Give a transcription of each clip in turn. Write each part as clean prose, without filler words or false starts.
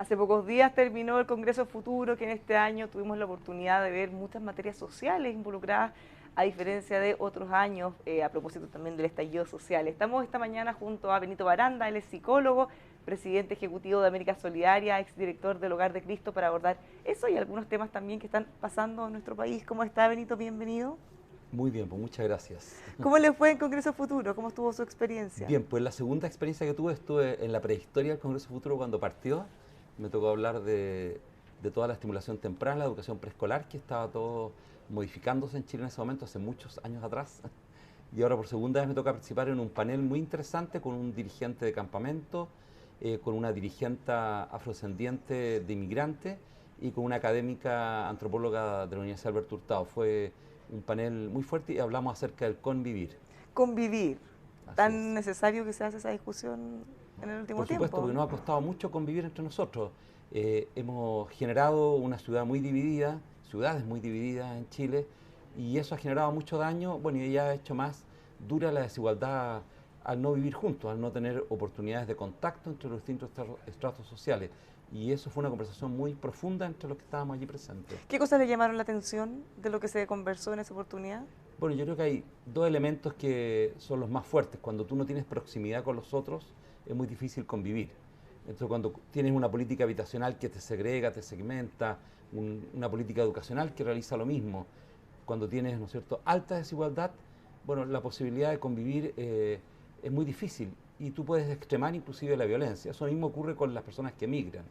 Hace pocos días terminó el Congreso Futuro, que en este año tuvimos la oportunidad de ver muchas materias sociales involucradas, a diferencia de otros años, a propósito también del estallido social. Estamos esta mañana junto a Benito Baranda, él es psicólogo, presidente ejecutivo de América Solidaria, exdirector del Hogar de Cristo, para abordar eso y algunos temas también que están pasando en nuestro país. ¿Cómo está, Benito? Bienvenido. Muy bien, pues muchas gracias. ¿Cómo le fue en Congreso Futuro? ¿Cómo estuvo su experiencia? Bien, pues la segunda experiencia que tuve, estuve en la prehistoria del Congreso Futuro cuando partió. Me tocó hablar de toda la estimulación temprana, la educación preescolar, que estaba todo modificándose en Chile en ese momento, hace muchos años atrás. Y ahora por segunda vez me toca participar en un panel muy interesante con un dirigente de campamento, con una dirigente afrodescendiente de inmigrante y con una académica antropóloga de la Universidad Alberto Hurtado. Fue un panel muy fuerte y hablamos acerca del convivir. Convivir. Así Tan es. necesario que se hace esa discusión en el último Por supuesto, tiempo. porque nos ha costado mucho convivir entre nosotros. Hemos generado una ciudad muy dividida, ciudades muy divididas en Chile, y eso ha generado mucho daño, bueno, y ya ha hecho más dura la desigualdad al no vivir juntos, al no tener oportunidades de contacto entre los distintos estratos sociales. Y eso fue una conversación muy profunda entre los que estábamos allí presentes. ¿Qué cosas le llamaron la atención de lo que se conversó en esa oportunidad? Bueno, yo creo que hay dos elementos que son los más fuertes. Cuando tú no tienes proximidad con los otros, es muy difícil convivir. Entonces, cuando tienes una política habitacional que te segrega, te segmenta, una política educacional que realiza lo mismo, cuando tienes, ¿no es cierto?, alta desigualdad, bueno, la posibilidad de convivir es muy difícil y tú puedes extremar inclusive la violencia. Eso mismo ocurre con las personas que emigran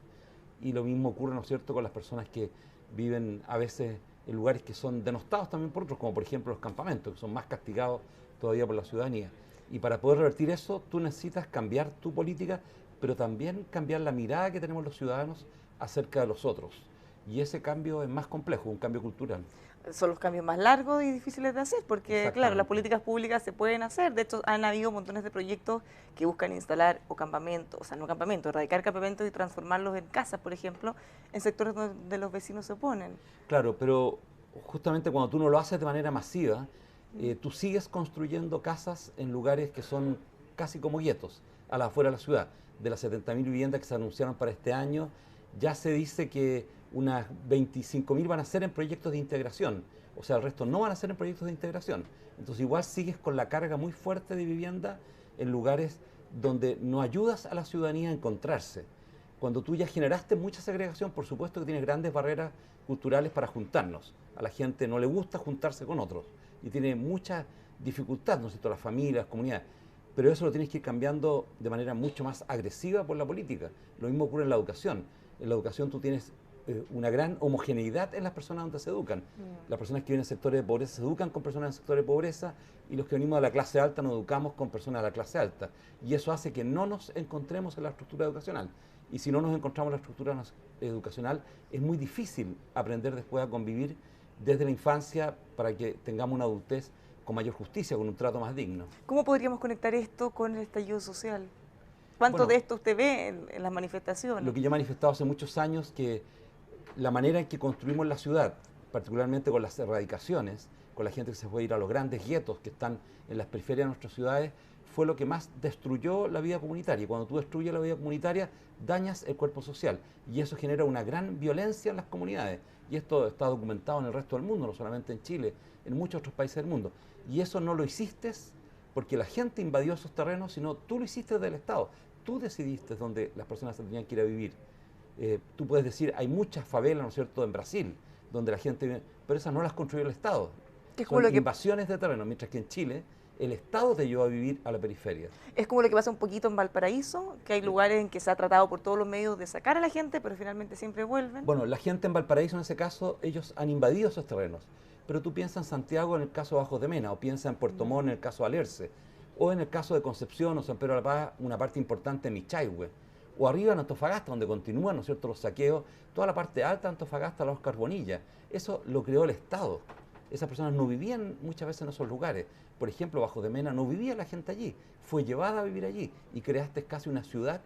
y lo mismo ocurre, ¿no es cierto?, con las personas que viven a veces en lugares que son denostados también por otros, como por ejemplo los campamentos, que son más castigados todavía por la ciudadanía. Y para poder revertir eso, tú necesitas cambiar tu política, pero también cambiar la mirada que tenemos los ciudadanos acerca de los otros. Y ese cambio es más complejo, un cambio cultural. Son los cambios más largos y difíciles de hacer, porque claro, las Exactamente. políticas públicas se pueden hacer. De hecho, han habido montones de proyectos que buscan instalar o campamentos, o sea, no campamentos, erradicar campamentos y transformarlos en casas, por ejemplo, en sectores donde los vecinos se oponen. Claro, pero justamente cuando tú no lo haces de manera masiva, tú sigues construyendo casas en lugares que son casi como guetos, a la afuera de la ciudad. De las 70.000 viviendas que se anunciaron para este año, ya se dice que unas 25.000 van a ser en proyectos de integración, o sea, el resto no van a ser en proyectos de integración. Entonces igual sigues con la carga muy fuerte de vivienda en lugares donde no ayudas a la ciudadanía a encontrarse. Cuando tú ya generaste mucha segregación, por supuesto que tienes grandes barreras culturales para juntarnos. A la gente no le gusta juntarse con otros y tiene mucha dificultad, ¿no es cierto?, las familias, las comunidades. Pero eso lo tienes que ir cambiando de manera mucho más agresiva por la política. Lo mismo ocurre en la educación. En la educación tú tienes una gran homogeneidad en las personas donde se educan. Las personas que viven en sectores de pobreza se educan con personas en sectores de pobreza y los que venimos de la clase alta nos educamos con personas de la clase alta. Y eso hace que no nos encontremos en la estructura educacional. Y si no nos encontramos en la estructura educacional, es muy difícil aprender después a convivir desde la infancia para que tengamos una adultez con mayor justicia, con un trato más digno. ¿Cómo podríamos conectar esto con el estallido social? ¿Cuánto de Bueno, esto usted ve en las manifestaciones? lo que yo he manifestado hace muchos años, que la manera en que construimos la ciudad, particularmente con las erradicaciones, con la gente que se fue a ir a los grandes guetos que están en las periferias de nuestras ciudades, fue lo que más destruyó la vida comunitaria. Y cuando tú destruyes la vida comunitaria, dañas el cuerpo social. Y eso genera una gran violencia en las comunidades. Y esto está documentado en el resto del mundo, no solamente en Chile, en muchos otros países del mundo. Y eso no lo hiciste porque la gente invadió esos terrenos, sino tú lo hiciste del Estado. Tú decidiste dónde las personas se tenían que ir a vivir. Tú puedes decir, hay muchas favelas, ¿no es cierto?, en Brasil, donde la gente vive, pero esas no las construyó el Estado. Que es como Son lo que invasiones de terreno, mientras que en Chile el Estado te llevó a vivir a la periferia. Es como lo que pasa un poquito en Valparaíso, que hay lugares en que se ha tratado por todos los medios de sacar a la gente, pero finalmente siempre vuelven. Bueno, la gente en Valparaíso en ese caso, ellos han invadido esos terrenos. Pero tú piensas en Santiago en el caso de Bajos de Mena, o piensas en Puerto Montt en el caso de Alerce, o en el caso de Concepción o San Pedro de la Paz, una parte importante de Michaihue, o arriba en Antofagasta, donde continúan, ¿no es cierto?, los saqueos, toda la parte alta de Antofagasta, la Oscar Bonilla. Eso lo creó el Estado. Esas personas no vivían muchas veces en esos lugares. Por ejemplo, Bajos de Mena no vivía la gente allí, fue llevada a vivir allí y creaste casi una ciudad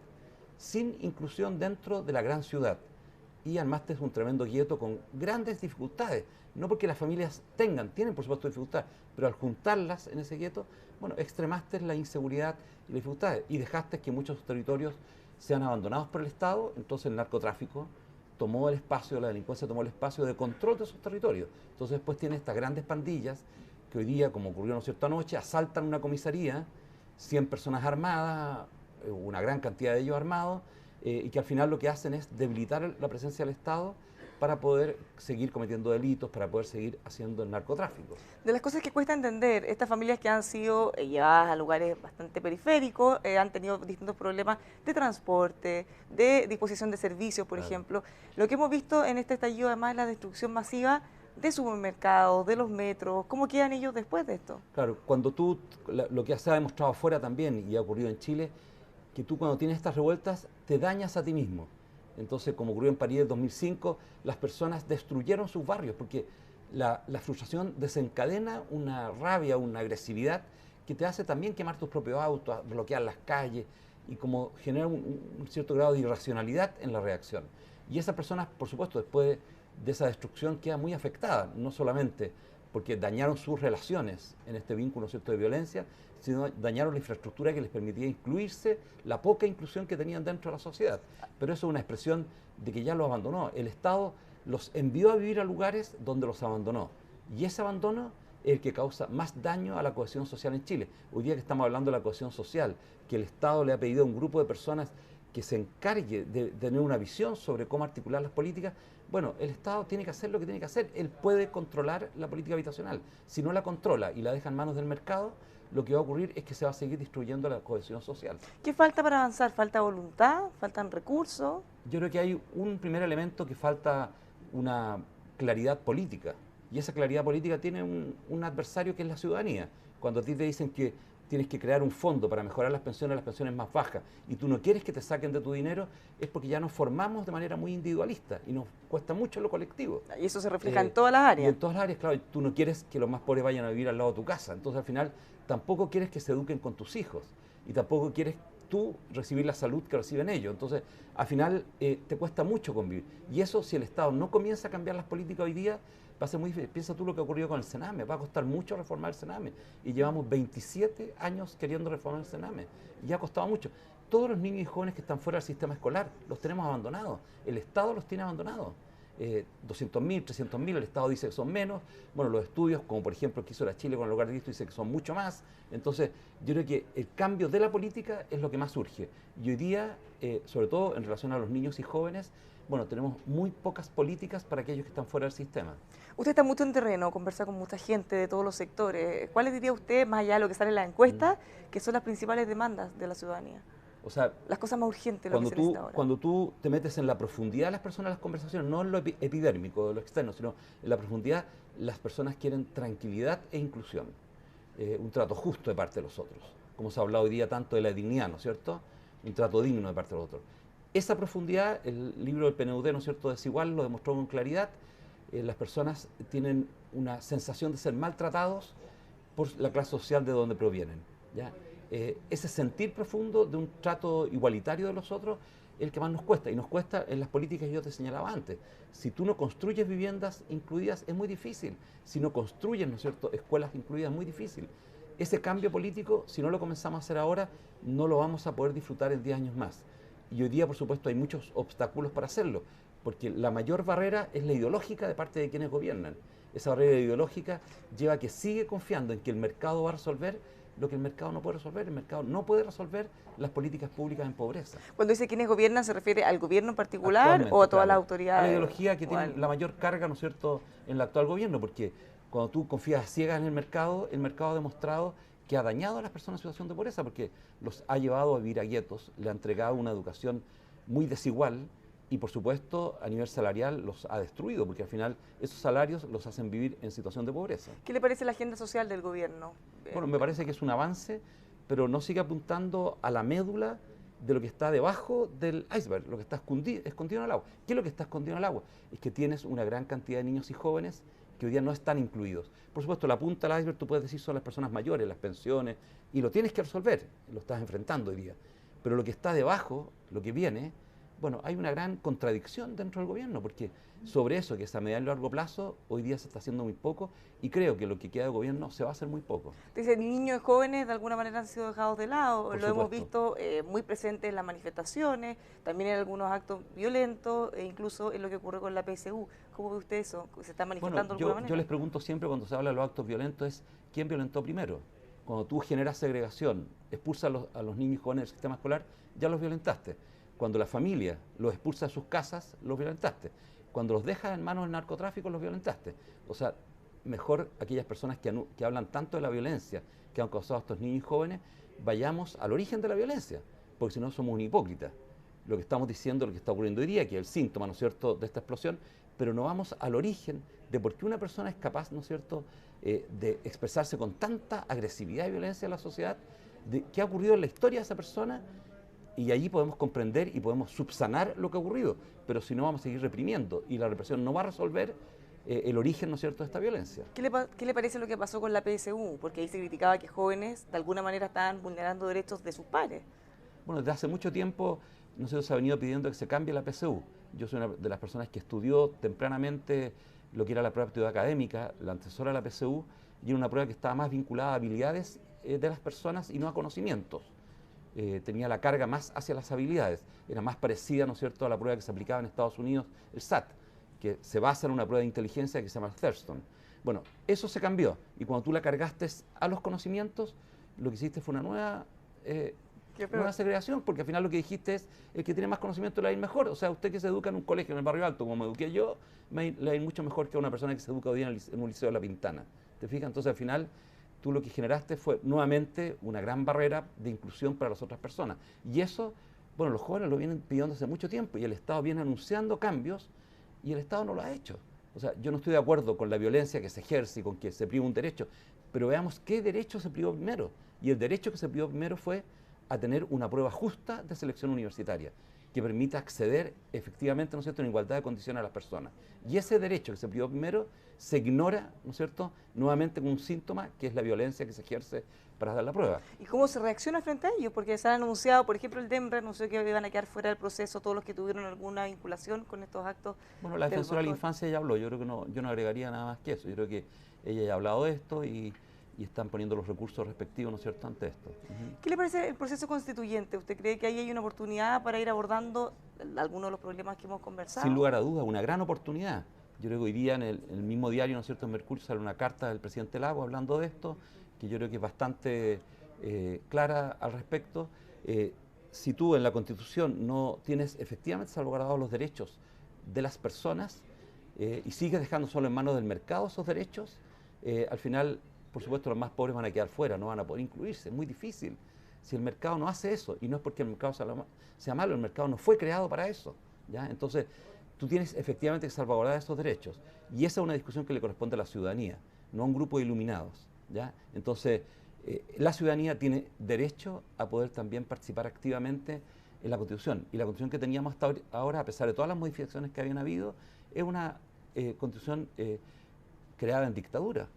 sin inclusión dentro de la gran ciudad. Y armaste un tremendo gueto con grandes dificultades. No porque las familias tienen por supuesto dificultades, pero al juntarlas en ese gueto, bueno, extremaste la inseguridad y las dificultades y dejaste que muchos territorios sean abandonados por el Estado, entonces el narcotráfico tomó el espacio, la delincuencia tomó el espacio de control de esos territorios. Entonces después tiene estas grandes pandillas que hoy día, como ocurrió, ¿no es cierto?, anoche, asaltan una comisaría, 100 personas armadas, una gran cantidad de ellos armados, y que al final lo que hacen es debilitar la presencia del Estado para poder seguir cometiendo delitos, para poder seguir haciendo el narcotráfico. De las cosas que cuesta entender, estas familias que han sido llevadas a lugares bastante periféricos, han tenido distintos problemas de transporte, de disposición de servicios, por ejemplo. Lo que hemos visto en este estallido, además, es la destrucción masiva de supermercados, de los metros. ¿Cómo quedan ellos después de esto? Claro, cuando tú, lo que se ha demostrado afuera también, y ha ocurrido en Chile, que tú cuando tienes estas revueltas te dañas a ti mismo. Entonces, como ocurrió en París en 2005, las personas destruyeron sus barrios, porque la frustración desencadena una rabia, una agresividad que te hace también quemar tus propios autos, bloquear las calles, y como genera un cierto grado de irracionalidad en la reacción. Y esas personas, por supuesto, después de esa destrucción quedan muy afectadas, no solamente porque dañaron sus relaciones en este vínculo, ¿cierto?, de violencia, sino dañaron la infraestructura que les permitía incluirse, la poca inclusión que tenían dentro de la sociedad. Pero eso es una expresión de que ya los abandonó. El Estado los envió a vivir a lugares donde los abandonó. Y ese abandono es el que causa más daño a la cohesión social en Chile. Hoy día que estamos hablando de la cohesión social, que el Estado le ha pedido a un grupo de personas que se encargue de tener una visión sobre cómo articular las políticas, bueno, el Estado tiene que hacer lo que tiene que hacer. Él puede controlar la política habitacional. Si no la controla y la deja en manos del mercado, lo que va a ocurrir es que se va a seguir destruyendo la cohesión social. ¿Qué falta para avanzar? ¿Falta voluntad? ¿Faltan recursos? Yo creo que hay un primer elemento que falta una claridad política. Y esa claridad política tiene un adversario que es la ciudadanía. Cuando a ti te dicen que tienes que crear un fondo para mejorar las pensiones más bajas, y tú no quieres que te saquen de tu dinero, es porque ya nos formamos de manera muy individualista y nos cuesta mucho lo colectivo. Y eso se refleja en todas las áreas. Y en todas las áreas, claro, tú no quieres que los más pobres vayan a vivir al lado de tu casa, entonces al final tampoco quieres que se eduquen con tus hijos y tampoco quieres tú recibir la salud que reciben ellos. Entonces, al final te cuesta mucho convivir. Y eso, si el Estado no comienza a cambiar las políticas hoy día, va a ser muy difícil. Piensa tú lo que ha ocurrido con el Sename, va a costar mucho reformar el Sename. Y llevamos 27 años queriendo reformar el Sename. Y ha costado mucho. Todos los niños y jóvenes que están fuera del sistema escolar los tenemos abandonados. El Estado los tiene abandonados. 200.000, 300.000, el Estado dice que son menos. Bueno, los estudios, como por ejemplo el que hizo la Chile con el Hogar de Cristo, dice que son mucho más. Entonces, yo creo que el cambio de la política es lo que más surge. Y hoy día, sobre todo en relación a los niños y jóvenes, bueno, tenemos muy pocas políticas para aquellos que están fuera del sistema. Usted está mucho en terreno, conversa con mucha gente de todos los sectores. ¿Cuáles diría usted, más allá de lo que sale en la encuesta, que son las principales demandas de la ciudadanía? O sea, las cosas más urgentes, lo que se necesita ahora. Cuando tú te metes en la profundidad de las personas, las conversaciones, no en lo epidérmico, de lo externo, sino en la profundidad, las personas quieren tranquilidad e inclusión, un trato justo de parte de los otros, como se ha hablado hoy día tanto de la dignidad, ¿no es cierto? Un trato digno de parte de los otros. Esa profundidad, el libro del PNUD, ¿no es cierto?, Desigual, lo demostró con claridad. Las personas tienen una sensación de ser maltratados por la clase social de donde provienen, ¿ya? Ese sentir profundo de un trato igualitario de los otros es el que más nos cuesta, y nos cuesta en las políticas que yo te señalaba antes. Si tú no construyes viviendas incluidas, es muy difícil. Si no construyes, ¿no es cierto?, escuelas incluidas, es muy difícil. Ese cambio político, si no lo comenzamos a hacer ahora, no lo vamos a poder disfrutar en 10 años más. Y hoy día, por supuesto, hay muchos obstáculos para hacerlo, porque la mayor barrera es la ideológica de parte de quienes gobiernan. Esa barrera ideológica lleva a que sigue confiando en que el mercado va a resolver lo que el mercado no puede resolver. El mercado no puede resolver las políticas públicas en pobreza. Cuando dice quienes gobiernan, ¿se refiere al gobierno en particular o a todas las autoridades? A la ideología que tiene la mayor carga, ¿no es cierto?, en el actual gobierno, porque cuando tú confías ciegas en el mercado ha demostrado que ha dañado a las personas en situación de pobreza, porque los ha llevado a vivir a guetos, le ha entregado una educación muy desigual y, por supuesto, a nivel salarial los ha destruido, porque al final esos salarios los hacen vivir en situación de pobreza. ¿Qué le parece la agenda social del gobierno? Bueno, me parece que es un avance, pero no sigue apuntando a la médula de lo que está debajo del iceberg, lo que está escondido en el agua. ¿Qué es lo que está escondido en el agua? Es que tienes una gran cantidad de niños y jóvenes que hoy día no están incluidos. Por supuesto, la punta del iceberg, tú puedes decir, son las personas mayores, las pensiones, y lo tienes que resolver, lo estás enfrentando hoy día. Pero lo que está debajo, lo que viene, Bueno, hay una gran contradicción dentro del gobierno, porque sobre eso, que es a mediano y largo plazo, hoy día se está haciendo muy poco y creo que lo que queda de gobierno se va a hacer muy poco. Entonces, niños y jóvenes de alguna manera han sido dejados de lado, Por lo hemos supuesto. visto muy presente en las manifestaciones, también en algunos actos violentos e incluso en lo que ocurre con la PSU. ¿Cómo ve usted eso? ¿Se está Bueno, manifestando de alguna yo manera? les pregunto siempre cuando se habla de los actos violentos es ¿quién violentó primero? Cuando tú generas segregación, expulsas a los niños y jóvenes del sistema escolar, ya los violentaste. Cuando la familia los expulsa de sus casas, los violentaste. Cuando los dejas en manos del narcotráfico, los violentaste. O sea, mejor aquellas personas que hablan tanto de la violencia que han causado a estos niños y jóvenes, vayamos al origen de la violencia, porque si no somos un hipócrita. Lo que estamos diciendo, lo que está ocurriendo hoy día, que es el síntoma, ¿no es cierto?, de esta explosión, pero no vamos al origen de por qué una persona es capaz, ¿no es cierto?, de expresarse con tanta agresividad y violencia en la sociedad, de qué ha ocurrido en la historia de esa persona, y allí podemos comprender y podemos subsanar lo que ha ocurrido, pero si no vamos a seguir reprimiendo, y la represión no va a resolver el origen, ¿no es cierto?, de esta violencia. ¿Qué le parece lo que pasó con la PSU? Porque ahí se criticaba que jóvenes de alguna manera estaban vulnerando derechos de sus pares. Bueno, desde hace mucho tiempo nosotros se ha venido pidiendo que se cambie la PSU. Yo soy una de las personas que estudió tempranamente lo que era la prueba de aptitud académica, la antecesora de la PSU, y era una prueba que estaba más vinculada a habilidades de las personas y no a conocimientos. Tenía la carga más hacia las habilidades, era más parecida, ¿no es cierto?, a la prueba que se aplicaba en Estados Unidos, el SAT, que se basa en una prueba de inteligencia que se llama el Thurston. Bueno, eso se cambió, y cuando tú la cargaste a los conocimientos, lo que hiciste fue una nueva segregación, porque al final lo que dijiste es el que tiene más conocimiento le va a ir mejor. O sea, usted que se educa en un colegio en el barrio alto, como me eduqué yo, le va a ir mucho mejor que a una persona que se educa hoy día en un liceo de La Pintana. ¿Te fijas? Entonces al final tú lo que generaste fue nuevamente una gran barrera de inclusión para las otras personas. Y eso, bueno, los jóvenes lo vienen pidiendo hace mucho tiempo y el Estado viene anunciando cambios y el Estado no lo ha hecho. O sea, yo no estoy de acuerdo con la violencia que se ejerce y con que se priva un derecho, pero veamos qué derecho se privó primero. Y el derecho que se privó primero fue a tener una prueba justa de selección universitaria, que permita acceder efectivamente, ¿no es cierto?, en igualdad de condiciones a las personas. Y ese derecho que se privó primero se ignora, ¿no es cierto?, nuevamente con un síntoma que es la violencia que se ejerce para dar la prueba. ¿Y cómo se reacciona frente a ellos? Porque se han anunciado, por ejemplo, el DEMRE anunció que iban a quedar fuera del proceso todos los que tuvieron alguna vinculación con estos actos. Bueno, la defensora de la infancia ya habló, yo creo que yo no agregaría nada más que eso, yo creo que ella ya ha hablado de esto y están poniendo los recursos respectivos, ¿no es cierto?, ante esto. ¿Qué le parece el proceso constituyente? ¿Usted cree que ahí hay una oportunidad para ir abordando algunos de los problemas que hemos conversado? Sin lugar a dudas, una gran oportunidad. Yo creo que hoy día en el mismo diario, ¿no es cierto?, en Mercurio sale una carta del presidente Lagos hablando de esto, que yo creo que es bastante clara al respecto. Si tú en la Constitución no tienes efectivamente salvaguardados los derechos de las personas y sigues dejando solo en manos del mercado esos derechos, al final, por supuesto, los más pobres van a quedar fuera, no van a poder incluirse, es muy difícil. Si el mercado no hace eso, y no es porque el mercado sea malo, el mercado no fue creado para eso, ¿ya? Entonces, tú tienes efectivamente que salvaguardar esos derechos, y esa es una discusión que le corresponde a la ciudadanía, no a un grupo de iluminados, ¿ya? Entonces, la ciudadanía tiene derecho a poder también participar activamente en la Constitución, y la Constitución que teníamos hasta ahora, a pesar de todas las modificaciones que habían habido, es una Constitución creada en dictadura.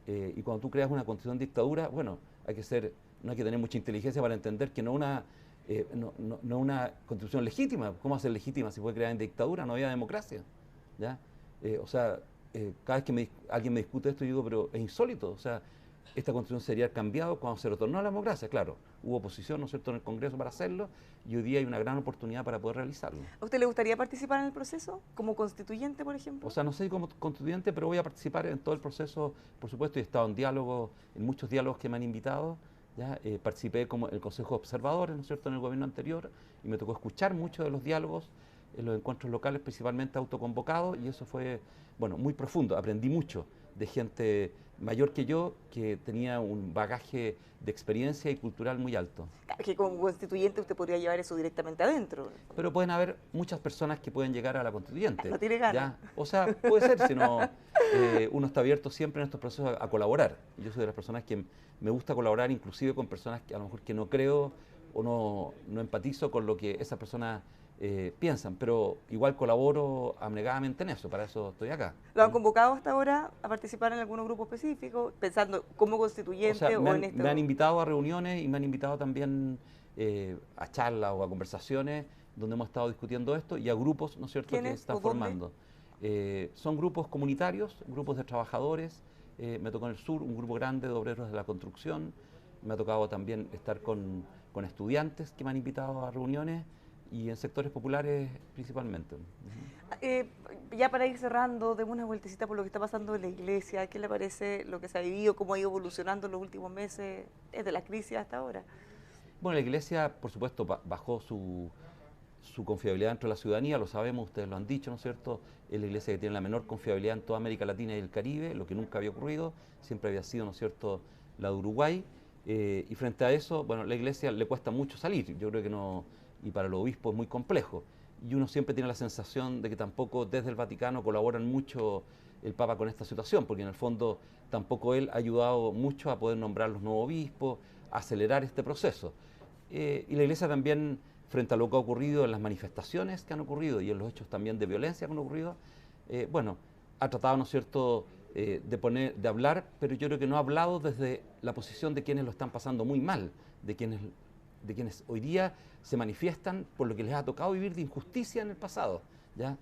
Y cuando tú creas una constitución de dictadura, bueno, no hay que tener mucha inteligencia para entender que no una constitución legítima. ¿Cómo va a ser legítima si fue creada en dictadura? No había democracia, ¿ya? O sea, cada vez que alguien me discute esto, yo digo, pero es insólito. O sea, esta constitución sería cambiado cuando se retornó a la democracia. Claro, hubo oposición, ¿no es cierto?, en el Congreso para hacerlo, y hoy día hay una gran oportunidad para poder realizarlo. ¿A usted le gustaría participar en el proceso como constituyente, por ejemplo? O sea, no sé como constituyente, pero voy a participar en todo el proceso, por supuesto, y he estado en diálogo, en muchos diálogos que me han invitado. ¿Ya? Participé como en el Consejo de Observadores, ¿no es cierto?, en el gobierno anterior, y me tocó escuchar muchos de los diálogos en los encuentros locales, principalmente autoconvocados, y eso fue, bueno, muy profundo. Aprendí mucho de gente mayor que yo, que tenía un bagaje de experiencia y cultural muy alto. Que como constituyente usted podría llevar eso directamente adentro. Pero pueden haber muchas personas que pueden llegar a la constituyente. No tiene ganas. ¿Ya? O sea, puede ser, si no, uno está abierto siempre en estos procesos a colaborar. Yo soy de las personas que me gusta colaborar, inclusive con personas que a lo mejor que no creo o no empatizo con lo que esas personas piensan, pero igual colaboro abnegadamente en eso, para eso estoy acá. ¿Lo han convocado hasta ahora a participar en algún grupo específico, pensando como constituyente o sea, en esto? me han invitado a reuniones y me han invitado también a charlas o a conversaciones, donde hemos estado discutiendo esto, y a grupos, ¿no es cierto?, que se están formando. Son grupos comunitarios, grupos de trabajadores. Me tocó en el sur un grupo grande de obreros de la construcción. Me ha tocado también estar con estudiantes que me han invitado a reuniones y en sectores populares principalmente. Ya para ir cerrando, demos una vueltecita por lo que está pasando en la iglesia. ¿Qué le parece lo que se ha vivido, cómo ha ido evolucionando en los últimos meses, desde la crisis hasta ahora? Bueno, la iglesia, por supuesto, bajó su confiabilidad dentro de la ciudadanía, lo sabemos, ustedes lo han dicho, ¿no es cierto? Es la iglesia que tiene la menor confiabilidad en toda América Latina y el Caribe, lo que nunca había ocurrido, siempre había sido, ¿no es cierto?, la de Uruguay. Y frente a eso, bueno, la iglesia le cuesta mucho salir, yo creo que no, y para los obispos es muy complejo. Y uno siempre tiene la sensación de que tampoco desde el Vaticano colaboran mucho el Papa con esta situación, porque en el fondo tampoco él ha ayudado mucho a poder nombrar los nuevos obispos, a acelerar este proceso. Y la iglesia también, frente a lo que ha ocurrido en las manifestaciones que han ocurrido y en los hechos también de violencia que han ocurrido, bueno, ha tratado, ¿no es cierto?, de hablar, pero yo creo que no ha hablado desde la posición de quienes lo están pasando muy mal, de quienes hoy día se manifiestan por lo que les ha tocado vivir de injusticia en el pasado, ¿ya?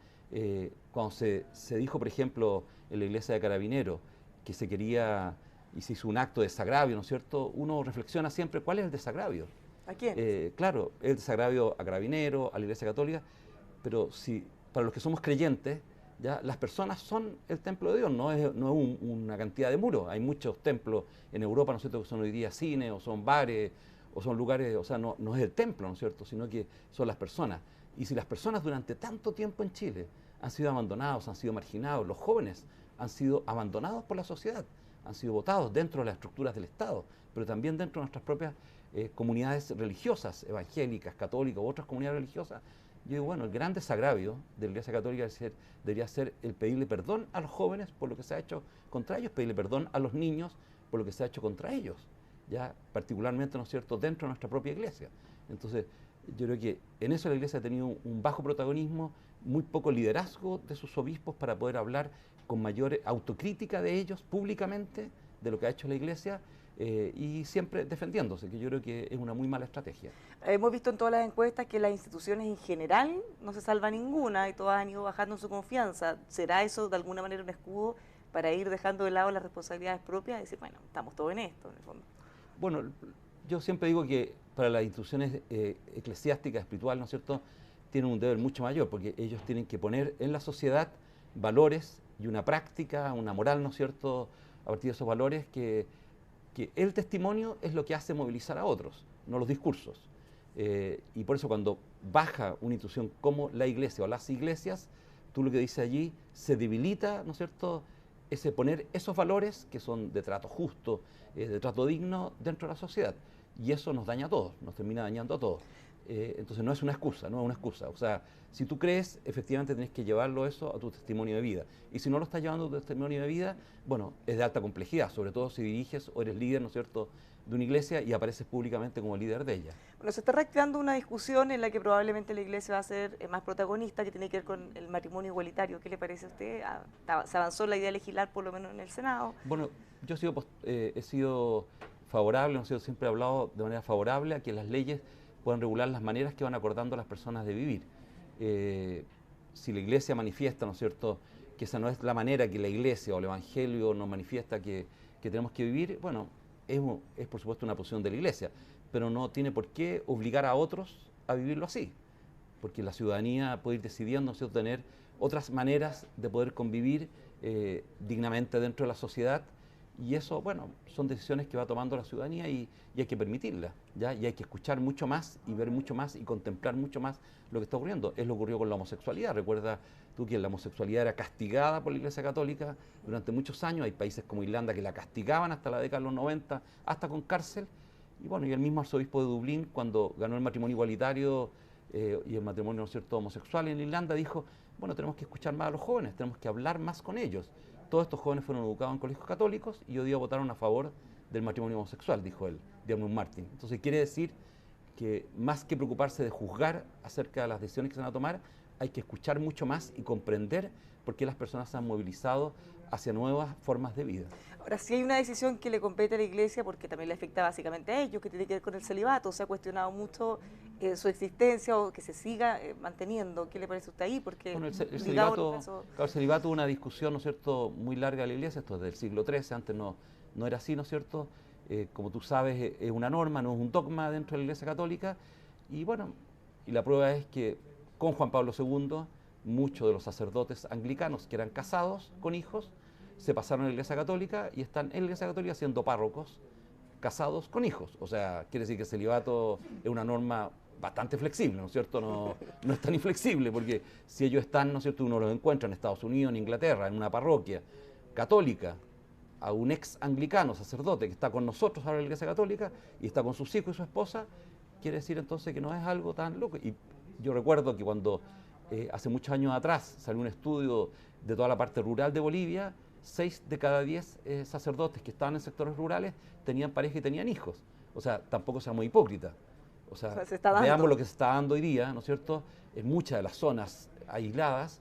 Cuando se dijo, por ejemplo, en la iglesia de Carabineros, que se quería y se hizo un acto de desagravio, ¿no es cierto?, uno reflexiona siempre cuál es el desagravio. ¿A quién? Claro, el desagravio a Carabineros, a la Iglesia Católica, pero si para los que somos creyentes, ya las personas son el templo de Dios, no es una cantidad de muros. Hay muchos templos en Europa, ¿no es cierto?, que son hoy día cines, o son bares, o son lugares, o sea, no es el templo, ¿no es cierto?, sino que son las personas. Y si las personas durante tanto tiempo en Chile han sido abandonados, han sido marginados, los jóvenes han sido abandonados por la sociedad, han sido votados dentro de las estructuras del Estado, pero también dentro de nuestras propias comunidades religiosas, evangélicas, católicas u otras comunidades religiosas, yo digo, bueno, el gran desagravio de la Iglesia Católica debería ser el pedirle perdón a los jóvenes por lo que se ha hecho contra ellos, pedirle perdón a los niños por lo que se ha hecho contra ellos, ya particularmente, ¿no es cierto?, dentro de nuestra propia Iglesia. Entonces, yo creo que en eso la Iglesia ha tenido un bajo protagonismo, muy poco liderazgo de sus obispos para poder hablar con mayor autocrítica de ellos públicamente, de lo que ha hecho la Iglesia, y siempre defendiéndose, que yo creo que es una muy mala estrategia. Hemos visto en todas las encuestas que las instituciones en general no se salva ninguna y todas han ido bajando en su confianza. ¿Será eso de alguna manera un escudo para ir dejando de lado las responsabilidades propias y decir, bueno, estamos todos en esto, en el fondo? Bueno, yo siempre digo que para las instituciones eclesiásticas, espirituales, ¿no es cierto?, tienen un deber mucho mayor, porque ellos tienen que poner en la sociedad valores y una práctica, una moral, ¿no es cierto?, a partir de esos valores que el testimonio es lo que hace movilizar a otros, no los discursos. Y por eso cuando baja una institución como la iglesia o las iglesias, tú lo que dices allí, se debilita, ¿no es cierto?, ese poner esos valores que son de trato justo, de trato digno dentro de la sociedad. Y eso nos daña a todos, nos termina dañando a todos. Entonces no es una excusa, no es una excusa. O sea, si tú crees, efectivamente tienes que llevarlo eso a tu testimonio de vida. Y si no lo estás llevando a tu testimonio de vida, bueno, es de alta complejidad, sobre todo si diriges o eres líder, ¿no es cierto?, de una iglesia y apareces públicamente como líder de ella. Bueno, se está reactivando una discusión en la que probablemente la iglesia va a ser más protagonista, que tiene que ver con el matrimonio igualitario. ¿Qué le parece a usted? ¿Se avanzó la idea de legislar por lo menos en el Senado? Bueno, yo he sido favorable, no he sido siempre hablado de manera favorable a que las leyes puedan regular las maneras que van acordando a las personas de vivir. Si la iglesia manifiesta, ¿no es cierto?, que esa no es la manera que la iglesia o el evangelio nos manifiesta que tenemos que vivir, bueno, es por supuesto una posición de la iglesia, pero no tiene por qué obligar a otros a vivirlo así, porque la ciudadanía puede ir decidiendo, ¿no es cierto?, tener otras maneras de poder convivir dignamente dentro de la sociedad. Y eso, bueno, son decisiones que va tomando la ciudadanía y hay que permitirlas, ¿ya? Y hay que escuchar mucho más y ver mucho más y contemplar mucho más lo que está ocurriendo. Es lo que ocurrió con la homosexualidad. Recuerda tú que la homosexualidad era castigada por la Iglesia Católica durante muchos años. Hay países como Irlanda que la castigaban hasta la década de los 90, hasta con cárcel. Y bueno, y el mismo arzobispo de Dublín, cuando ganó el matrimonio igualitario y el matrimonio, ¿no es cierto?, homosexual en Irlanda, dijo, bueno, tenemos que escuchar más a los jóvenes, tenemos que hablar más con ellos. Todos estos jóvenes fueron educados en colegios católicos y hoy día votaron a favor del matrimonio homosexual, dijo él, Diarmuid Martin. Entonces quiere decir que más que preocuparse de juzgar acerca de las decisiones que se van a tomar, hay que escuchar mucho más y comprender por qué las personas se han movilizado hacia nuevas formas de vida. Ahora, si hay una decisión que le compete a la iglesia, porque también le afecta básicamente a ellos, que tiene que ver con el celibato, se ha cuestionado mucho su existencia o que se siga manteniendo. ¿Qué le parece a usted ahí? Porque Bueno, el ligado celibato, claro, el celibato es una discusión, ¿no es cierto?, muy larga de la Iglesia, esto es del siglo XIII, antes no era así, ¿no es cierto? Como tú sabes, es una norma, no es un dogma dentro de la Iglesia Católica, y bueno, y la prueba es que con Juan Pablo II, muchos de los sacerdotes anglicanos que eran casados con hijos, se pasaron a la Iglesia Católica y están en la Iglesia Católica siendo párrocos casados con hijos. O sea, quiere decir que el celibato es una norma bastante flexible, ¿no es cierto? No es tan inflexible, porque si ellos están, ¿no es cierto?, uno los encuentra en Estados Unidos, en Inglaterra, en una parroquia católica, a un ex anglicano, sacerdote, que está con nosotros ahora en la Iglesia Católica, y está con sus hijos y su esposa, quiere decir entonces que no es algo tan loco. Y yo recuerdo que cuando hace muchos años atrás salió un estudio de toda la parte rural de Bolivia, 6 de cada 10 sacerdotes que estaban en sectores rurales tenían pareja y tenían hijos. O sea, tampoco seamos hipócritas. O sea, veamos lo que se está dando hoy día, ¿no es cierto?, en muchas de las zonas aisladas,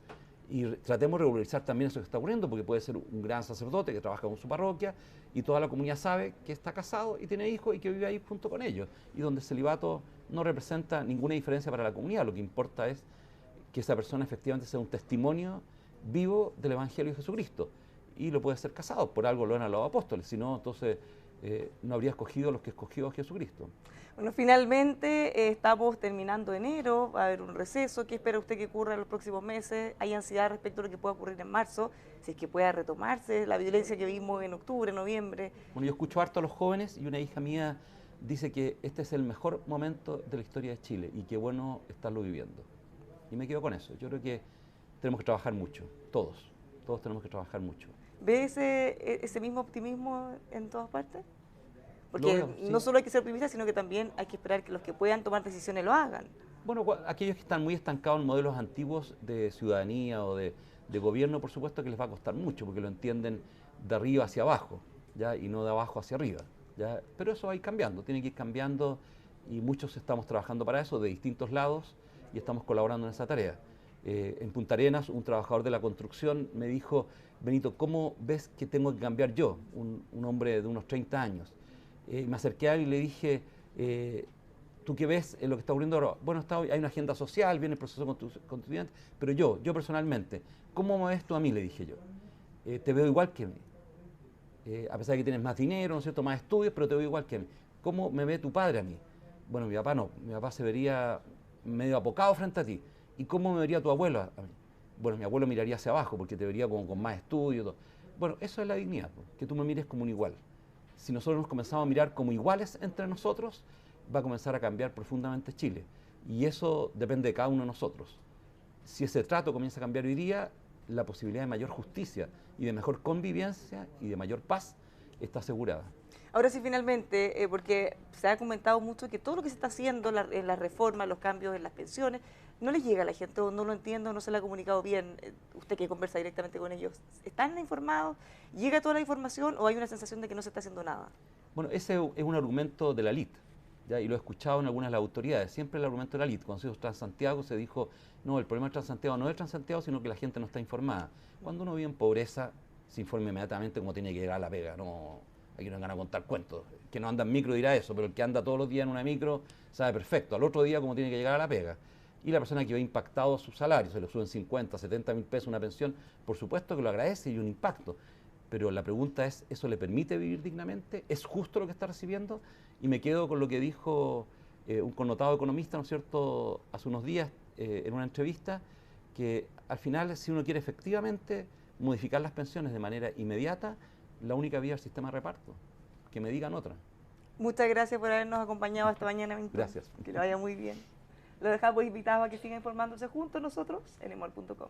y tratemos de regularizar también eso que está ocurriendo, porque puede ser un gran sacerdote que trabaja con su parroquia y toda la comunidad sabe que está casado y tiene hijos y que vive ahí junto con ellos, y donde el celibato no representa ninguna diferencia para la comunidad. Lo que importa es que esa persona efectivamente sea un testimonio vivo del Evangelio de Jesucristo, y lo puede ser casado, por algo lo eran los apóstoles, si no, entonces no habría escogido los que escogió a Jesucristo. Bueno, finalmente estamos terminando enero, va a haber un receso. ¿Qué espera usted que ocurra en los próximos meses? ¿Hay ansiedad respecto a lo que pueda ocurrir en marzo? Si es que pueda retomarse la violencia que vimos en octubre, noviembre. Bueno, yo escucho harto a los jóvenes y una hija mía dice que este es el mejor momento de la historia de Chile y qué bueno estarlo viviendo. Y me quedo con eso. Yo creo que tenemos que trabajar mucho, todos tenemos que trabajar mucho. ¿Ve ese mismo optimismo en todas partes? Porque Veo, sí. No solo hay que ser optimistas, sino que también hay que esperar que los que puedan tomar decisiones lo hagan. Bueno, aquellos que están muy estancados en modelos antiguos de ciudadanía o de gobierno, por supuesto que les va a costar mucho, porque lo entienden de arriba hacia abajo, ¿ya?, y no de abajo hacia arriba, ¿ya? Pero eso va a ir cambiando, tiene que ir cambiando, y muchos estamos trabajando para eso de distintos lados y estamos colaborando en esa tarea. En Punta Arenas, un trabajador de la construcción me dijo: Benito, ¿cómo ves que tengo que cambiar yo, un hombre de unos 30 años? Me acerqué a él y le dije: ¿tú qué ves en lo que está ocurriendo ahora? Bueno, hay una agenda social, viene el proceso constituyente, pero yo personalmente, ¿cómo me ves tú a mí?, le dije yo. Te veo igual que a mí. A pesar de que tienes más dinero, ¿no es cierto?, más estudios, pero te veo igual que a mí. ¿Cómo me ve tu padre a mí? Bueno, mi papá no, mi papá se vería medio apocado frente a ti. ¿Y cómo me vería tu abuelo a mí? Bueno, mi abuelo miraría hacia abajo porque te vería como con más estudios. Todo. Bueno, eso es la dignidad, que tú me mires como un igual. Si nosotros nos comenzamos a mirar como iguales entre nosotros, va a comenzar a cambiar profundamente Chile. Y eso depende de cada uno de nosotros. Si ese trato comienza a cambiar hoy día, la posibilidad de mayor justicia y de mejor convivencia y de mayor paz está asegurada. Ahora sí, finalmente, porque se ha comentado mucho que todo lo que se está haciendo en las reformas, los cambios en las pensiones, no les llega a la gente, o no lo entiende, o no se le ha comunicado bien. Usted que conversa directamente con ellos, ¿están informados? ¿Llega toda la información o hay una sensación de que no se está haciendo nada? Bueno, ese es un argumento de la élite, ¿ya? Y lo he escuchado en algunas de las autoridades. Siempre el argumento de la élite. Cuando se hizo Transantiago se dijo: no, el problema de Transantiago no es Transantiago, sino que la gente no está informada. Cuando uno vive en pobreza, se informa inmediatamente cómo tiene que llegar a la pega. No, aquí no van a contar cuentos. Que no anda en micro dirá eso, pero el que anda todos los días en una micro sabe perfecto al otro día cómo tiene que llegar a la pega. Y la persona que ve impactado su salario, se le suben 50, 70 mil pesos una pensión, por supuesto que lo agradece y un impacto. Pero la pregunta es: ¿eso le permite vivir dignamente? ¿Es justo lo que está recibiendo? Y me quedo con lo que dijo un connotado economista, ¿no es cierto?, hace unos días en una entrevista, que al final, si uno quiere efectivamente modificar las pensiones de manera inmediata, la única vía es el sistema de reparto. Que me digan otra. Muchas gracias por habernos acompañado esta mañana. Gracias. Que le vaya muy bien. Lo dejamos invitados a que sigan informándose juntos nosotros en emol.com.